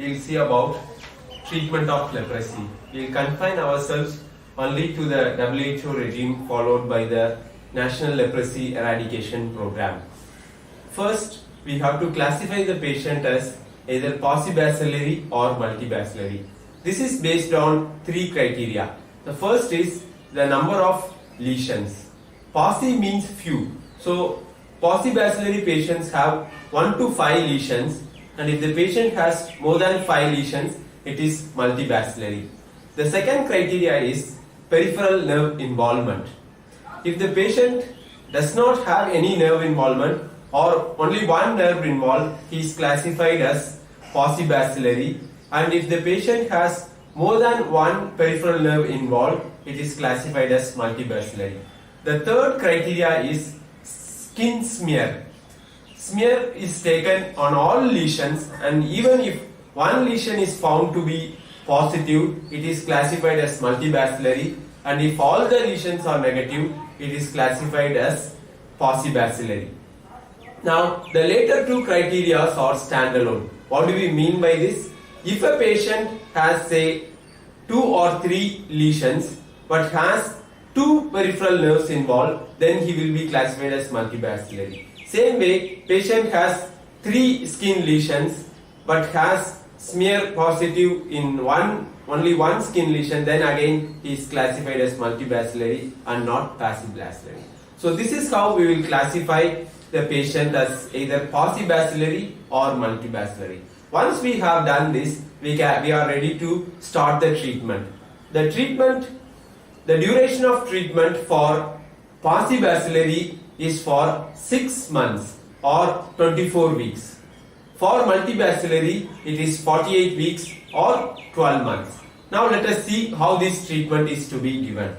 we'll see about treatment of leprosy. We'll confine ourselves only to the WHO regime followed by the National Leprosy Eradication Program. First, we have to classify the patient as either paucibacillary or multibacillary. This is based on three criteria. The first is the number of lesions. Pauci means few. So, paucibacillary patients have 1 to 5 lesions, and if the patient has more than 5 lesions, it is multibacillary. The second criteria is peripheral nerve involvement. If the patient does not have any nerve involvement or only one nerve involved, he is classified as paucibacillary, and if the patient has more than one peripheral nerve involved, it is classified as multibacillary. The third criteria is skin smear. Smear is taken on all lesions, and even if one lesion is found to be positive, it is classified as multibacillary, and if all the lesions are negative, it is classified as paucibacillary. Now, the later two criteria are standalone. What do we mean by this? If a patient has, say, 2 or 3 lesions but has 2 peripheral nerves involved, then he will be classified as multibacillary. Same way, patient has 3 skin lesions but has smear positive in only one skin lesion, then again he is classified as multibacillary and not paucibacillary. So this is how we will classify the patient as either paucibacillary or multibacillary. Once we have done this, we are ready to start the treatment. The duration of treatment for paucibacillary is for 6 months or 24 weeks. For multibacillary, it is 48 weeks or 12 months. Now let us see how this treatment is to be given.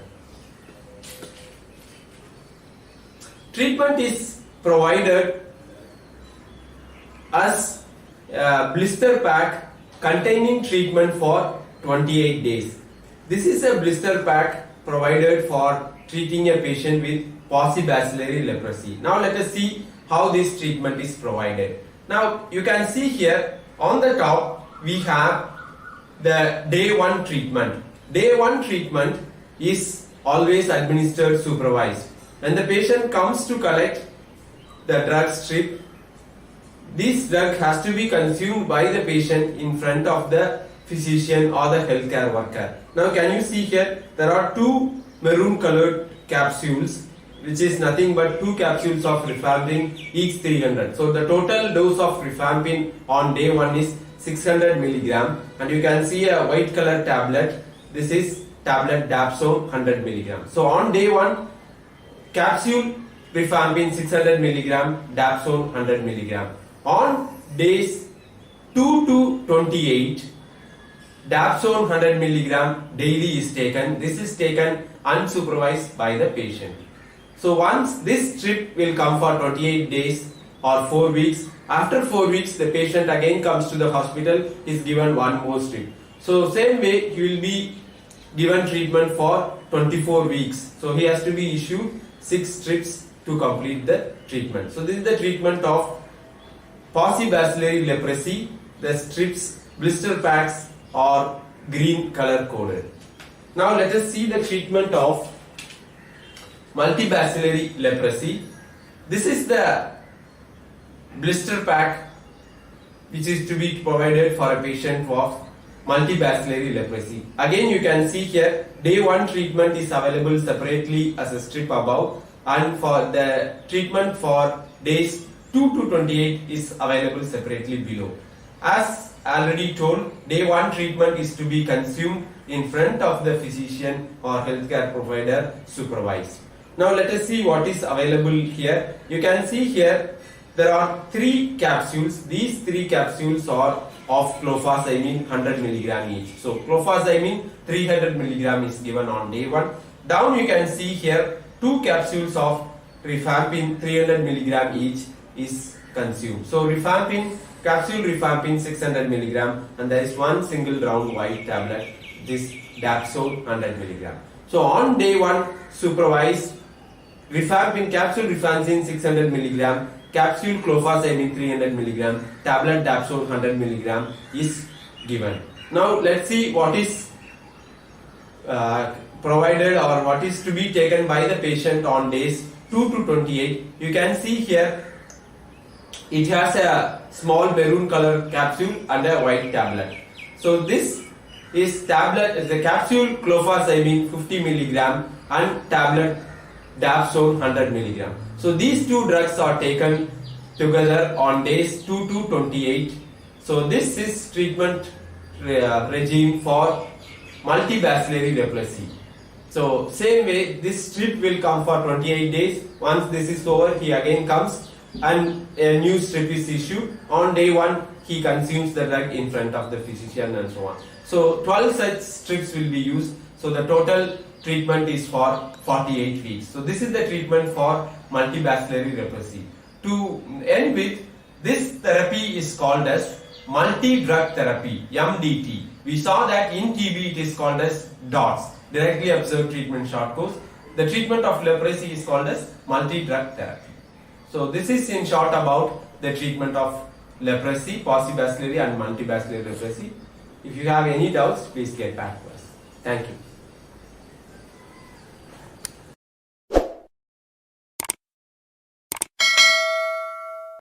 Treatment is provided as a blister pack containing treatment for 28 days. This is a blister pack provided for treating a patient with paucibacillary leprosy. Now let us see how this treatment is provided. Now you can see here on the top we have the day 1 treatment. Day 1 treatment is always administered supervised. When the patient comes to collect the drug strip, this drug has to be consumed by the patient in front of the physician or the healthcare worker. Now can you see here, there are 2 maroon colored capsules, which is nothing but 2 capsules of rifampin, each 300. So the total dose of rifampin on day 1 is 600 milligram, and you can see a white color tablet. This is tablet dapsone 100 milligram. So on day 1, capsule rifampin 600 milligram, dapsone 100 milligram. On days 2 to 28, dapsone 100 milligram daily is taken. This is taken unsupervised by the patient. So once this strip will come for 28 days or 4 weeks, after 4 weeks the patient again comes to the hospital, is given one more strip. So same way he will be given treatment for 24 weeks. So he has to be issued 6 strips to complete the treatment. So this is the treatment of paucibacillary leprosy. The strips, blister packs are green color coded. Now let us see the treatment of multibacillary leprosy. This is the blister pack which is to be provided for a patient of multibacillary leprosy. Again you can see here, day 1 treatment is available separately as a strip above, and for the treatment for days 2 to 28 is available separately below. As already told, day 1 treatment is to be consumed in front of the physician or healthcare provider supervised. Now let us see what is available here. You can see here there are 3 capsules. These 3 capsules are of clofazimine 100 milligram each. So clofazimine 300 milligram is given on day 1. Down you can see here 2 capsules of rifampin 300 milligram each is consumed. So capsule rifampin 600 milligram, and there is one single round white tablet, this dapsone 100 milligram. So on day 1 supervised, rifampin capsule rifampin 600 milligram, capsule clofazimine 300 milligram, tablet dapsone 100 milligram is given. Now let's see what is provided or what is to be taken by the patient on days 2 to 28. You can see here it has a small maroon color capsule and a white tablet. So this is the capsule clofazimine 50 milligram and tablet dapsone 100 milligram. So these two drugs are taken together on days 2 to 28. So this is treatment regime for multibacillary leprosy. So same way this strip will come for 28 days. Once this is over, he again comes and a new strip is issued. On day 1 he consumes the drug in front of the physician and so on. So 12 such strips will be used. So the total treatment is for 48 weeks. So this is the treatment for multibacillary leprosy. To end with, this therapy is called as multi-drug therapy, MDT. We saw that in TB it is called as DOTS, directly observed treatment short course. The treatment of leprosy is called as multi-drug therapy. So this is in short about the treatment of leprosy, paucibacillary and multibacillary leprosy. If you have any doubts, please get back to us. Thank you.